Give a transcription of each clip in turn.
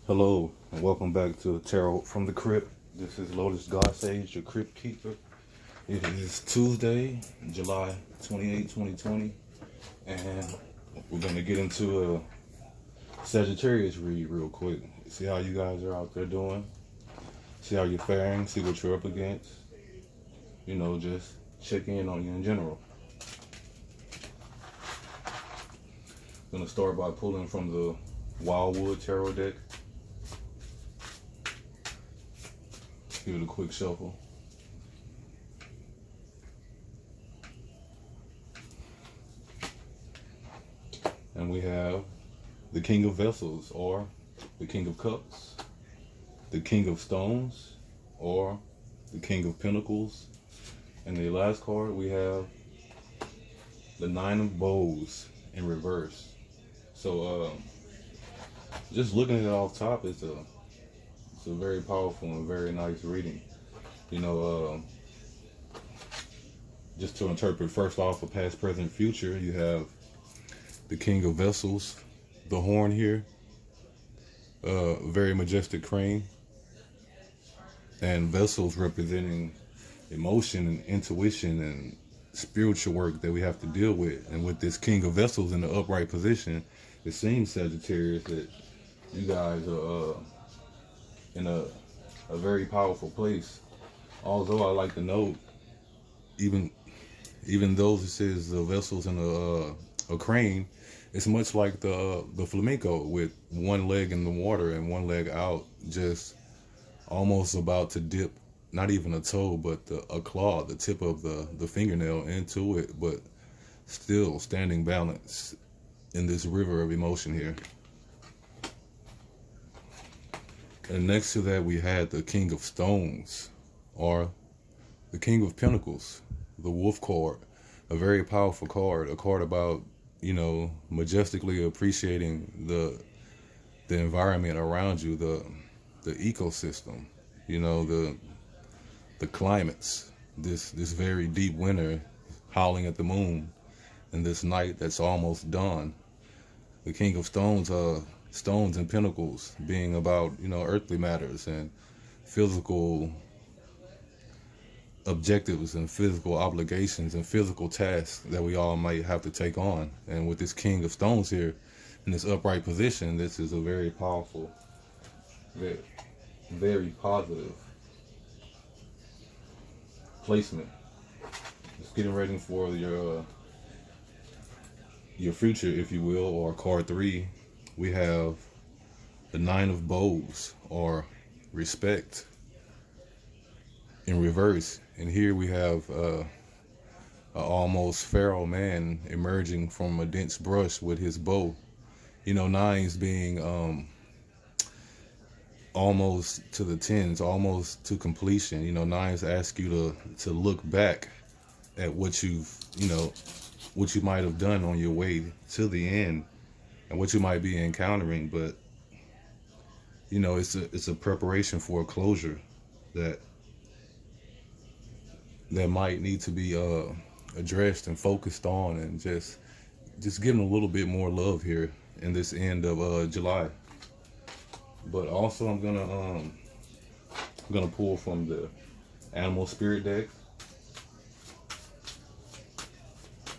Hello, and welcome back to Tarot from the Crypt. This is Lotus God Sage, your Crypt Keeper. It is Tuesday, July 28, 2020, and we're going to get into a Sagittarius read real quick. See how you guys are out there doing. See how you're faring, see what you're up against. You know, just check in on you in general. I'm going to start by pulling from the Wildwood Tarot deck. Give it a quick shuffle. And we have the King of Vessels, or the King of Cups, the King of Stones, or the King of Pentacles. And the last card we have the Nine of Bows in reverse. So just looking at it off top, it's a very powerful and very nice reading. You know, just to interpret first off a past, present, future, you have the King of Vessels, the horn here, very majestic crane, and vessels representing emotion and intuition and spiritual work that we have to deal with. And with this King of Vessels in the upright position, it seems, Sagittarius, that you guys are in a very powerful place. Although I like to note, even though this is the vessels in a crane, it's much like the flamenco, with one leg in the water and one leg out, just almost about to dip, not even a toe, but a claw, the tip of the fingernail into it, but still standing balanced in this river of emotion here. And next to that, we had the King of Stones, or the King of Pentacles, the Wolf card, a very powerful card, a card about, you know, majestically appreciating the environment around you, the ecosystem, you know, the climates, this very deep winter howling at the moon, and this night that's almost dawn. The King of Stones, stones and pentacles being about, you know, earthly matters and physical objectives and physical obligations and physical tasks that we all might have to take on. And with this King of Stones here in this upright position, this is a very powerful, very, very positive placement. Just getting ready for your future, if you will. Or card 3, we have the Nine of Bows, or respect, in reverse. And here we have a almost feral man emerging from a dense brush with his bow. You know, nines being almost to the tens, almost to completion. You know, nines ask you to look back at what you've, you know, what you might have done on your way to the end and what you might be encountering. But, you know, it's a preparation for a closure that might need to be addressed and focused on, and just giving a little bit more love here in this end of July. But also I'm gonna pull from the Animal Spirit deck.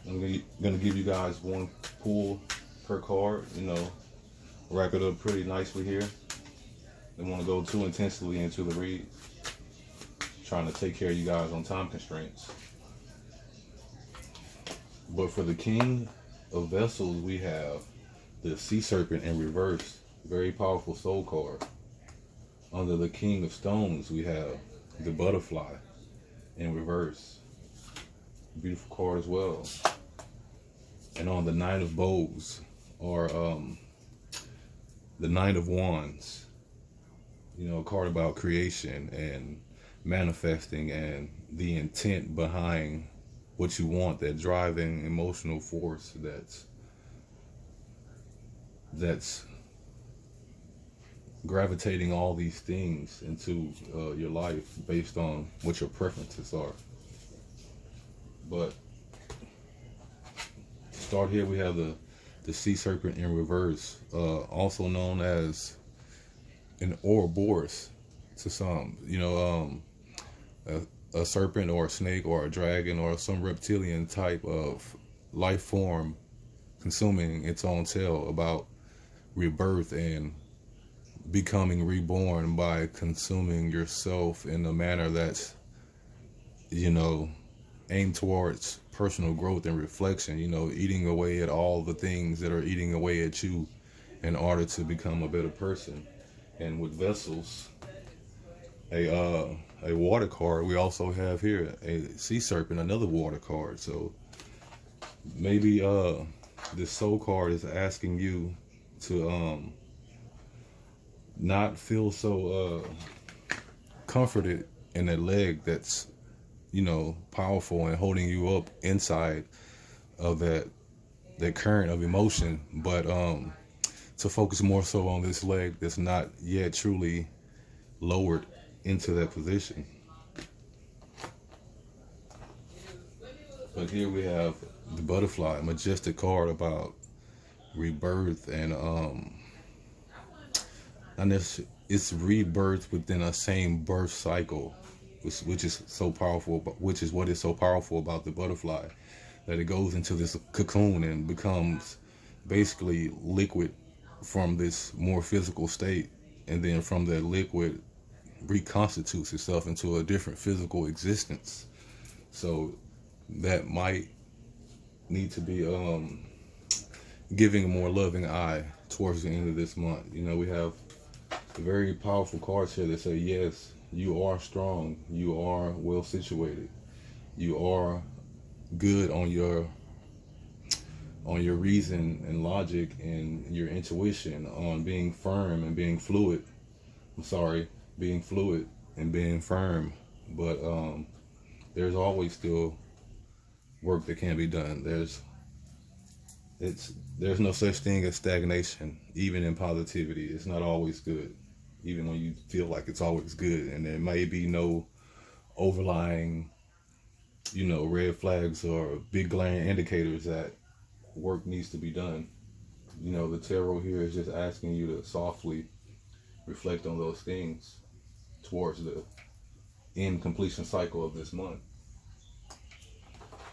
I'm gonna give you guys one pull per card, you know, wrap it up pretty nicely here. Don't want to go too intensely into the read, trying to take care of you guys on time constraints. But for the King of Vessels, we have the Sea Serpent in reverse, very powerful soul card. Under the King of Stones, we have the Butterfly in reverse, beautiful card as well. And on the Nine of Bows, or the Nine of Wands, you know, a card about creation and manifesting and the intent behind what you want, that driving emotional force that's gravitating all these things into your life based on what your preferences are. But to start here, we have the Sea Serpent in reverse, also known as an Ouroboros to some, a serpent or a snake or a dragon or some reptilian type of life form consuming its own tail about rebirth and becoming reborn by consuming yourself in a manner that's, aimed towards personal growth and reflection, eating away at all the things that are eating away at you in order to become a better person. And with vessels, a water card, we also have here a sea serpent, another water card. So maybe this soul card is asking you to not feel so comforted in that leg that's powerful and holding you up inside of that current of emotion, but to focus more so on this leg that's not yet truly lowered into that position. But here we have the butterfly, a majestic card about rebirth and and it's rebirth within a same birth cycle, which is so powerful, which is what is so powerful about the butterfly, that it goes into this cocoon and becomes basically liquid from this more physical state, and then from that liquid reconstitutes itself into a different physical existence. So that might need to be giving a more loving eye towards the end of this month. We have very powerful cards here that say, yes, you are strong, you are well situated, you are good on your reason and logic and your intuition, on being firm and being fluid. Being fluid and being firm. But there's always still work that can be done. There's no such thing as stagnation, even in positivity. It's not always good, even when you feel like it's always good. And there may be no overlying, red flags or big glaring indicators that work needs to be done. The tarot here is just asking you to softly reflect on those things towards the end completion cycle of this month.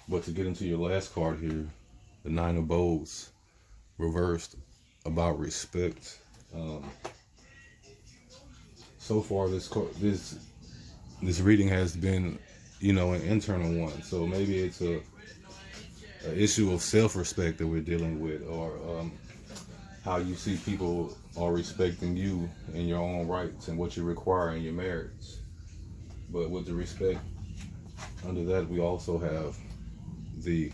But to get into your last card here, the Nine of Bows, reversed, about respect. So far, this reading has been, an internal one. So maybe it's a issue of self-respect that we're dealing with, or how you see people are respecting you in your own rights and what you require in your marriage. But with the respect under that, we also have the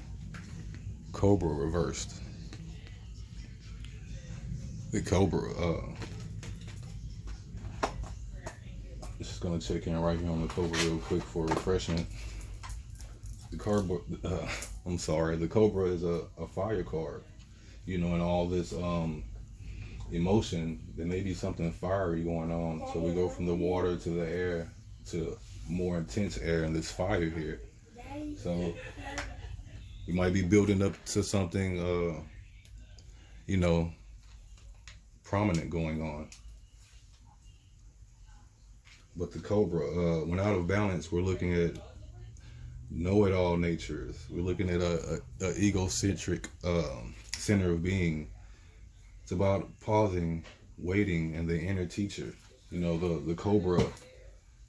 Cobra reversed. The Cobra, just gonna check in right here on the Cobra real quick for refreshment. The Cobra, the Cobra is a fire card. In all this emotion, there may be something fiery going on. So we go from the water to the air to more intense air in this fire here. So we might be building up to something, prominent going on. But the Cobra, when out of balance, we're looking at know-it-all natures. We're looking at a egocentric center of being. It's about pausing, waiting, and the inner teacher. The Cobra,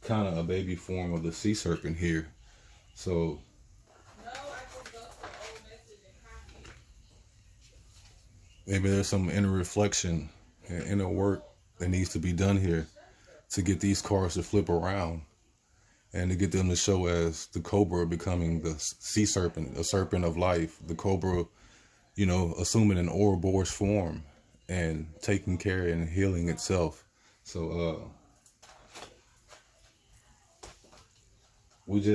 kind of a baby form of the sea serpent here. So maybe there's some inner reflection and inner work that needs to be done here to get these cards to flip around and to get them to show as the Cobra becoming the sea serpent, a serpent of life. The Cobra, assuming an Ouroboros form and taking care and healing itself. So we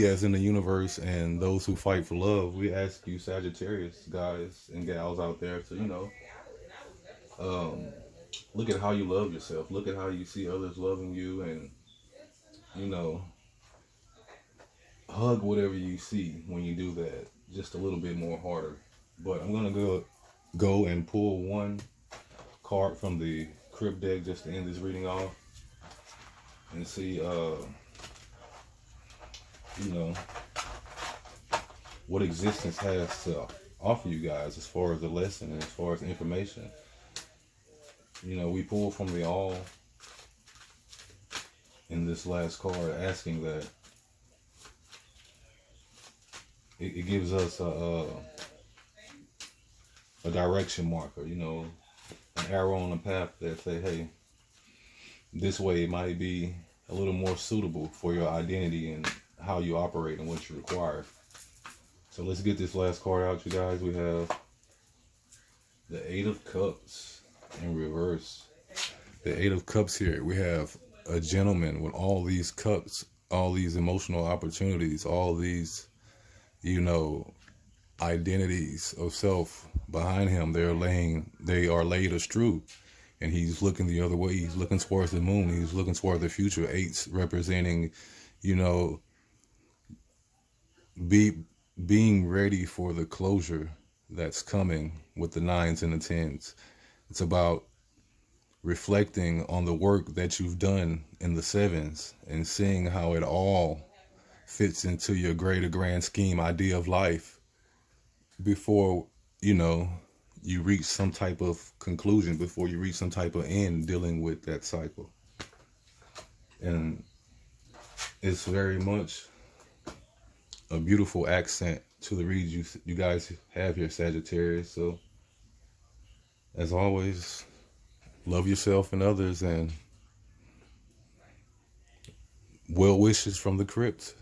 as in the universe and those who fight for love, we ask you, Sagittarius guys and gals out there, to look at how you love yourself. Look at how you see others loving you, and hug whatever you see when you do that, just a little bit more harder. But I'm gonna go and pull one card from the crypt deck just to end this reading off and see, you know, what existence has to offer you guys as far as the lesson and as far as information. You know, we pull from the all in this last card, asking that it gives us a direction marker, you know, an arrow on the path that say, hey, this way might be a little more suitable for your identity and how you operate and what you require. So let's get this last card out, you guys. We have the Eight of Cups in reverse. The Eight of Cups here. We have a gentleman with all these cups, all these emotional opportunities, all these, you know, identities of self behind him. They are laid astrew, and he's looking the other way. He's looking towards the moon. He's looking toward the future. Eights representing, you know, being ready for the closure that's coming with the nines and the tens. It's about reflecting on the work that you've done in the sevens and seeing how it all fits into your greater grand scheme idea of life before, you know, you reach some type of conclusion, before you reach some type of end dealing with that cycle. And it's very much a beautiful accent to the read you guys have here, Sagittarius. So as always, love yourself and others, and well wishes from the crypt.